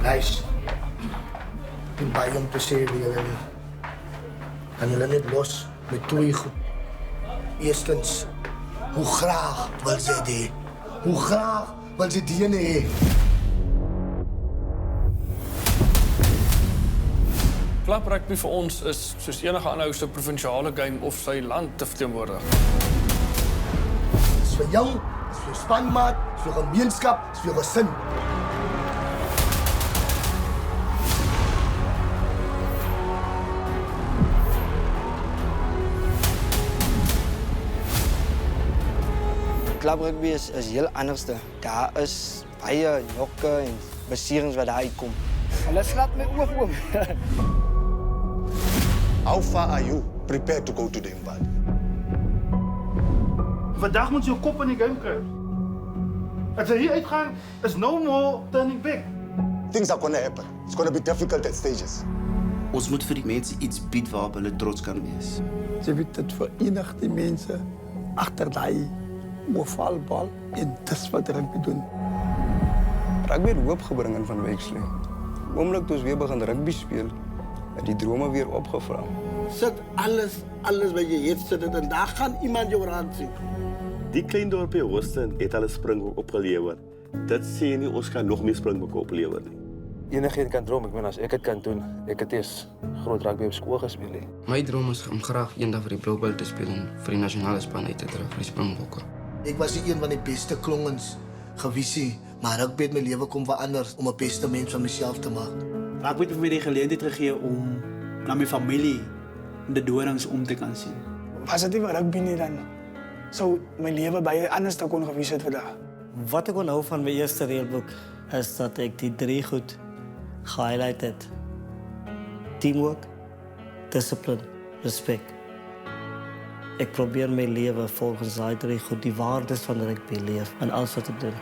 Nice. En baie om te sê vir julle nie. Kan julle net los met twee goed. Eerstens, hoe graag wil sy dit? Hoe graag wil sy die ene hê? Klap rugby vir ons is soos enige ander ou se provinsiale game of sy land te verteenwoordig. Dit is vir jou, dit is vir jou spanmaat, dit is vir jou gemeenskap, dit is vir jou gesin. Klap rugby is heel anderste. Daar is baie jokke en beserings wat daar uitkom. Hulle slaap my oop oom. How far are you prepared to go to the invade? Vandag moet jy jou kop in die game kry. As jy hier uitgaan, is no more turning back. Things are gonna happen. It's gonna be difficult at stages. Ons moet vir die mense iets bied waarop hulle trots kan wees. Jy weet dit verenig die mense agter daai ovalbal en dis wat rugby doen. Rugby het hoop gebring in Van Wykslee. Oomblik toe ons weer begin rugby speel, het die drome weer opgevra. Sit alles wat jy het sit en daar gaan iemand jou raad sien. Die klein dorpie Houston het al 'n springbok opgelewer. Dit sê nie ons kan nog meer springbokke oplewer nie. Enigeen kan droom, ek meen as ek dit kan doen, ek het eers groot rugby op skool gespeel nie. My droom is om graag eendag vir die Blue Bulls te speel en vir die nasionale span uit te trek vir die Springbokke. Ek was nie een van die beste klongens gewiesie, maar rugby het my lewe kom verander om 'n beste mens van myself te maak. Rugby het vir my die geleentheid gegee om na my familie in die dorings om te kan sien. Was dit nie vir rugby nie dan sou my lewe baie anders kon gewees het vandag. Wat ek onthou van my eerste reëlboek is dat ek die 3 goed gehighlight het. Teamwork, discipline, respek. Ek probeer my lewe volgens daai 3 goed, die waardes van rugby leef in alles wat ek doen.